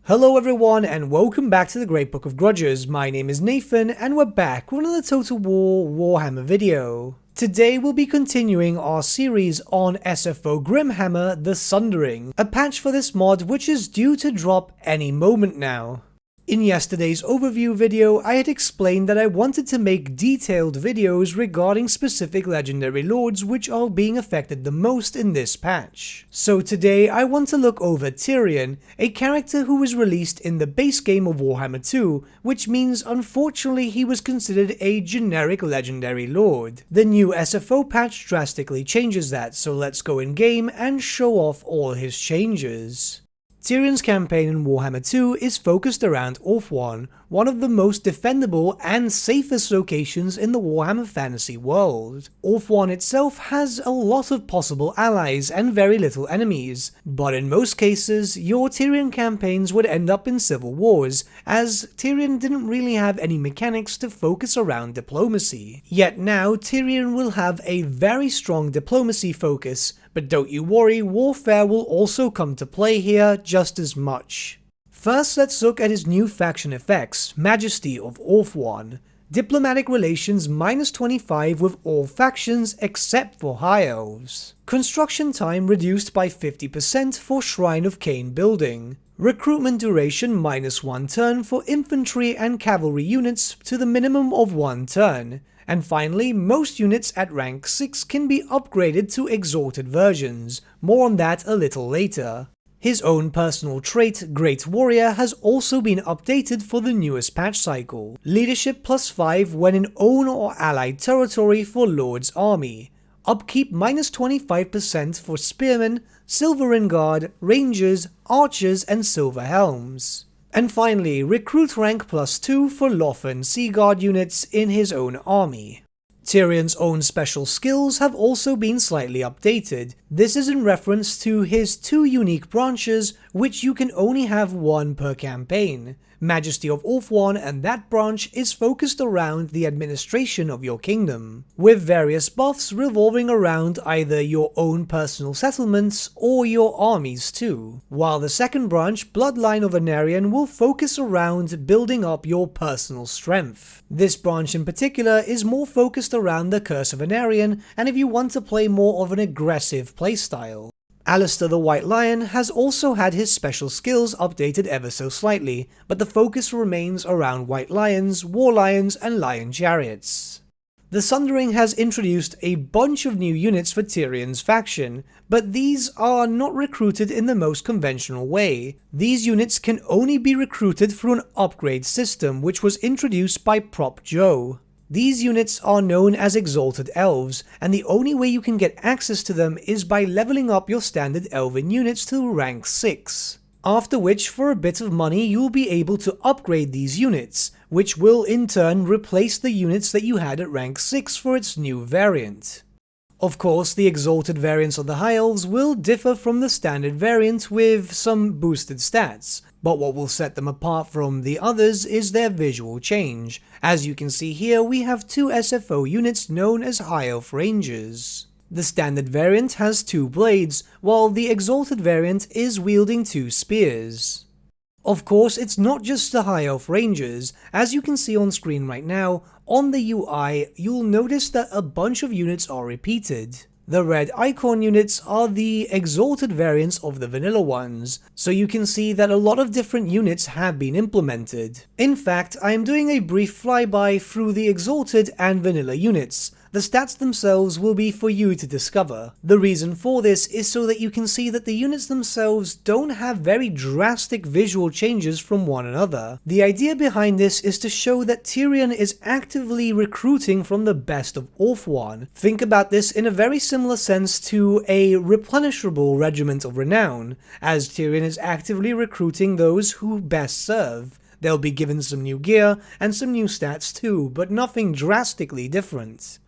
Hello everyone and welcome back to the Great Book of Grudges. My name is Nathan and we're back with another Total War Warhammer video. Today we'll be continuing our series on SFO Grimhammer, the Sundering, a patch for this mod which is due to drop any moment now. In yesterday's overview video, I had explained that I wanted to make detailed videos regarding specific legendary lords which are being affected the most in this patch. So today I want to look over Tyrion, a character who was released in the base game of Warhammer 2, which means unfortunately he was considered a generic legendary lord. The new SFO patch drastically changes that, so let's go in game and show off all his changes. Tyrion's campaign in Warhammer 2 is focused around Orthwan, one of the most defendable and safest locations in the Warhammer fantasy world. Orthwan itself has a lot of possible allies and very little enemies, but in most cases, your Tyrion campaigns would end up in civil wars, as Tyrion didn't really have any mechanics to focus around diplomacy. Yet now, Tyrion will have a very strong diplomacy focus, but don't you worry, warfare will also come to play here just as much. First, let's look at his new faction effects, Majesty of Orthwan. Diplomatic relations -25 with all factions except for High Elves. Construction time reduced by 50% for Shrine of Cain building. Recruitment duration -1 turn for infantry and cavalry units to the minimum of 1 turn. And finally, most units at rank 6 can be upgraded to exalted versions, more on that a little later. His own personal trait, Great Warrior, has also been updated for the newest patch cycle. Leadership +5 when in own or allied territory for Lord's Army. Upkeep -25% for Spearmen, Silverin Guard, Rangers, Archers and Silver Helms. And finally, recruit rank +2 for Lothern Sea Guard units in his own army. Tyrion's own special skills have also been slightly updated. This is in reference to his 2 unique branches, which you can only have 1 per campaign. Majesty of Orthwan, and that branch is focused around the administration of your kingdom, with various buffs revolving around either your own personal settlements or your armies too, while the second branch, Bloodline of Anarion, will focus around building up your personal strength. This branch in particular is more focused around the Curse of Anarion, and if you want to play more of an aggressive playstyle. Alistair the White Lion has also had his special skills updated ever so slightly, but the focus remains around White Lions, War Lions and Lion Chariots. The Sundering has introduced a bunch of new units for Tyrion's faction, but these are not recruited in the most conventional way. These units can only be recruited through an upgrade system which was introduced by Prop Joe. These units are known as Exalted Elves, and the only way you can get access to them is by leveling up your standard Elven units to rank 6. After which, for a bit of money, you'll be able to upgrade these units, which will in turn replace the units that you had at rank 6 for its new variant. Of course, the Exalted variants of the High Elves will differ from the standard variant with some boosted stats, but what will set them apart from the others is their visual change. As you can see here, we have 2 SFO units known as High Elf Rangers. The standard variant has 2 blades, while the Exalted variant is wielding 2 spears. Of course, it's not just the High Elf Rangers. As you can see on screen right now, on the UI, you'll notice that a bunch of units are repeated. The red icon units are the Exalted variants of the vanilla ones, so you can see that a lot of different units have been implemented. In fact, I am doing a brief flyby through the Exalted and vanilla units. The stats themselves will be for you to discover. The reason for this is so that you can see that the units themselves don't have very drastic visual changes from one another. The idea behind this is to show that Tyrion is actively recruiting from the best of Orthwan. Think about this in a very similar sense to a replenishable regiment of renown, as Tyrion is actively recruiting those who best serve. They'll be given some new gear and some new stats too, but nothing drastically different.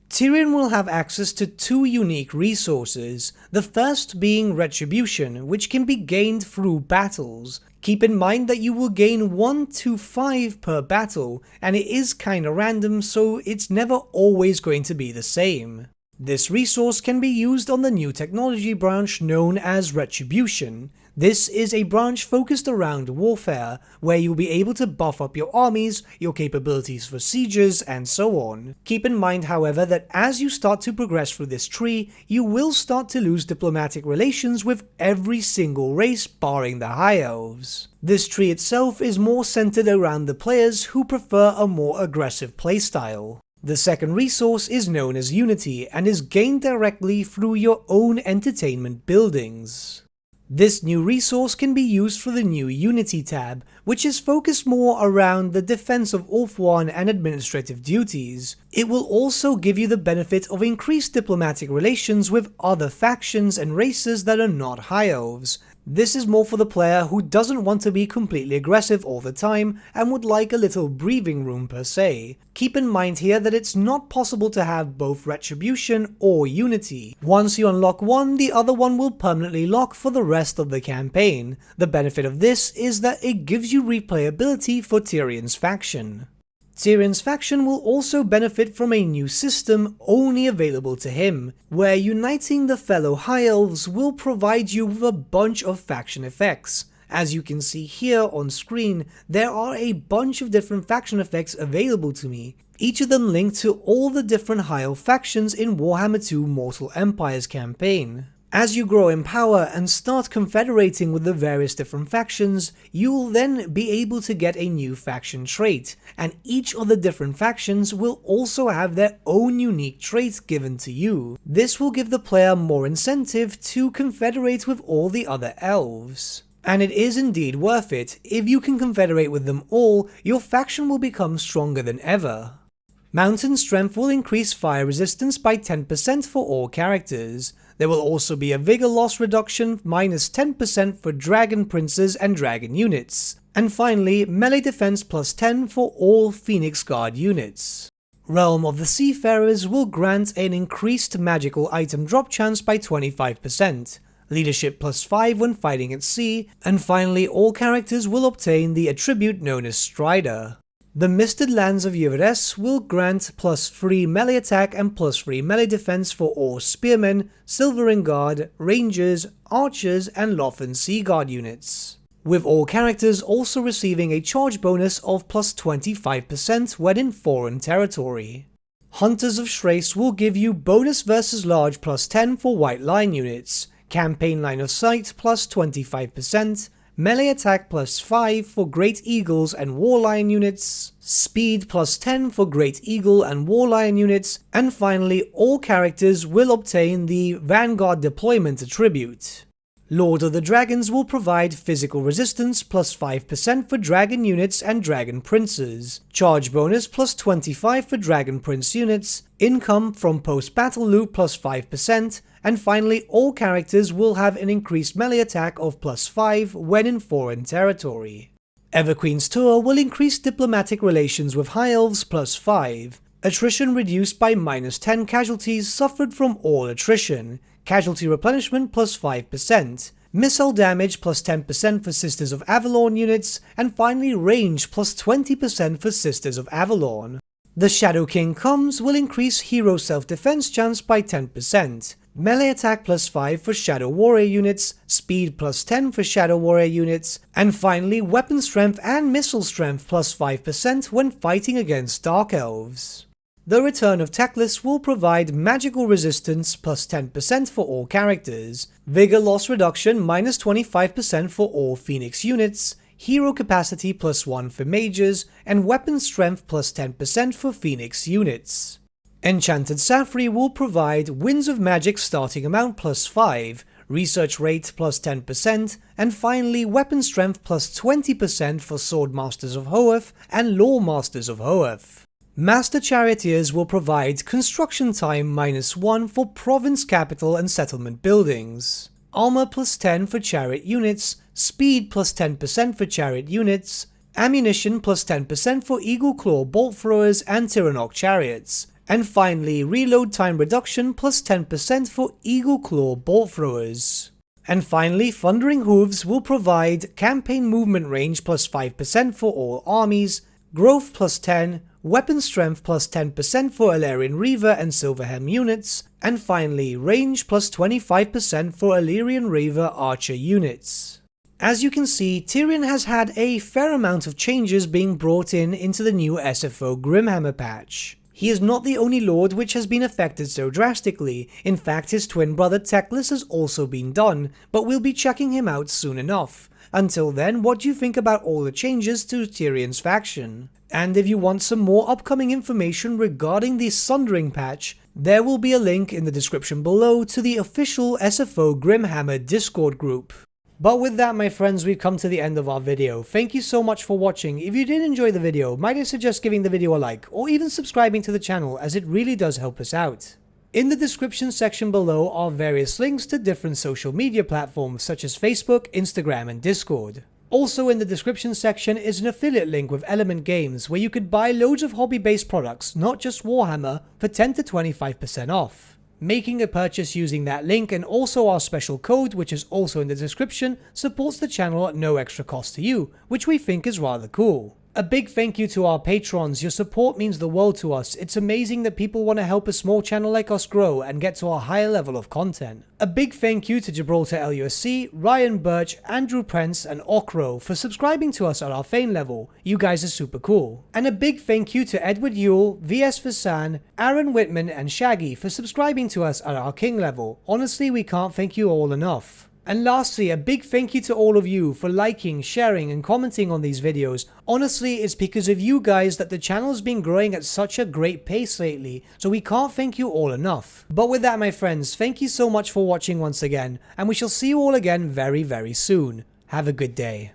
Tyrion will have access to 2 unique resources, the first being Retribution, which can be gained through battles. Keep in mind that you will gain 1 to 5 per battle, and it is kinda random, so it's never always going to be the same. This resource can be used on the new technology branch known as Retribution. This is a branch focused around warfare, where you'll be able to buff up your armies, your capabilities for sieges, and so on. Keep in mind, however, that as you start to progress through this tree, you will start to lose diplomatic relations with every single race barring the High Elves. This tree itself is more centered around the players who prefer a more aggressive playstyle. The second resource is known as Unity and is gained directly through your own entertainment buildings. This new resource can be used for the new Unity tab, which is focused more around the defense of Orthwan and administrative duties. It will also give you the benefit of increased diplomatic relations with other factions and races that are not High Elves. This is more for the player who doesn't want to be completely aggressive all the time and would like a little breathing room per se. Keep in mind here that it's not possible to have both Retribution or Unity. Once you unlock one, the other one will permanently lock for the rest of the campaign. The benefit of this is that it gives you replayability for Tyrion's faction. Tyrion's faction will also benefit from a new system only available to him, where uniting the fellow High Elves will provide you with a bunch of faction effects. As you can see here on screen, there are a bunch of different faction effects available to me, each of them linked to all the different High Elf factions in Warhammer 2 Mortal Empires campaign. As you grow in power and start confederating with the various different factions, you will then be able to get a new faction trait, and each of the different factions will also have their own unique trait given to you. This will give the player more incentive to confederate with all the other elves. And it is indeed worth it. If you can confederate with them all, your faction will become stronger than ever. Mountain Strength will increase fire resistance by 10% for all characters. There will also be a Vigor loss reduction minus 10% for Dragon Princes and Dragon units. And finally, melee defense plus 10 for all Phoenix Guard units. Realm of the Seafarers will grant an increased magical item drop chance by 25%. Leadership plus 5 when fighting at sea. And finally, all characters will obtain the attribute known as Strider. The Misted Lands of Yveres will grant plus 3 melee attack and plus 3 melee defense for all Spearmen, Silvering Guard, Rangers, Archers, and Lothan Sea Guard units, with all characters also receiving a charge bonus of plus 25% when in foreign territory. Hunters of Thrace will give you bonus versus large plus 10 for White Line units, campaign line of sight plus 25%, melee attack plus 5 for Great Eagles and Warlion units, speed plus 10 for Great Eagle and Warlion units, and finally all characters will obtain the Vanguard Deployment attribute. Lord of the Dragons will provide physical resistance plus 5% for Dragon units and Dragon Princes, charge bonus plus 25 for Dragon Prince units, income from post-battle loot plus 5%, and finally all characters will have an increased melee attack of plus 5 when in foreign territory. Everqueen's Tour will increase diplomatic relations with High Elves plus 5, attrition reduced by minus 10 casualties suffered from all attrition, casualty replenishment plus 5%, missile damage plus 10% for Sisters of Avalon units, and finally range plus 20% for Sisters of Avalon. The Shadow King Comes will increase hero self-defense chance by 10%, melee attack plus 5 for Shadow Warrior units, speed plus 10 for Shadow Warrior units, and finally weapon strength and missile strength plus 5% when fighting against Dark Elves. The Return of Teclis will provide magical resistance plus 10% for all characters, vigor loss reduction minus 25% for all Phoenix units, hero capacity plus 1 for mages, and weapon strength plus 10% for Phoenix units. Enchanted Safri will provide Winds of Magic starting amount plus 5, research rate plus 10%, and finally weapon strength plus 20% for Sword Masters of Hoeth and Lore Masters of Hoeth. Master Charioteers will provide construction time minus 1 for province capital and settlement buildings, armor plus 10 for chariot units, speed plus 10% for chariot units, ammunition plus 10% for Eagle Claw bolt throwers and Tyrannok chariots, and finally reload time reduction plus 10% for Eagle Claw bolt throwers. And finally, Thundering Hooves will provide campaign movement range plus 5% for all armies, growth plus 10, weapon strength plus 10% for Alarian Reaver and Silverhelm units, And finally, range plus 25% for Illyrian Raver archer units. As you can see, Tyrion has had a fair amount of changes being brought into the new SFO Grimhammer patch. He is not the only lord which has been affected so drastically. In fact, his twin brother Teclis has also been done, but we'll be checking him out soon enough. Until then, what do you think about all the changes to Tyrion's faction? And if you want some more upcoming information regarding the Sundering patch, there will be a link in the description below to the official SFO Grimhammer Discord group. But with that, my friends, we've come to the end of our video. Thank you so much for watching. If you did enjoy the video, might I suggest giving the video a like, or even subscribing to the channel, as it really does help us out. In the description section below are various links to different social media platforms such as Facebook, Instagram, and Discord. Also in the description section is an affiliate link with Element Games where you could buy loads of hobby-based products, not just Warhammer, for 10 to 25% off. Making a purchase using that link and also our special code, which is also in the description, supports the channel at no extra cost to you, which we think is rather cool. A big thank you to our patrons. Your support means the world to us. It's amazing that people want to help a small channel like us grow and get to a higher level of content. A big thank you to Gibraltar LUSC, Ryan Bertsche, Andrew Prince, and Okro for subscribing to us at our Fane level. You guys are super cool. And a big thank you to Edward Yule, VS Vasan, Aaron Whitman, and Shaggy for subscribing to us at our King level. Honestly, we can't thank you all enough. And lastly, a big thank you to all of you for liking, sharing, and commenting on these videos. Honestly, it's because of you guys that the channel has been growing at such a great pace lately, so we can't thank you all enough. But with that, my friends, thank you so much for watching once again, and we shall see you all again very, very soon. Have a good day.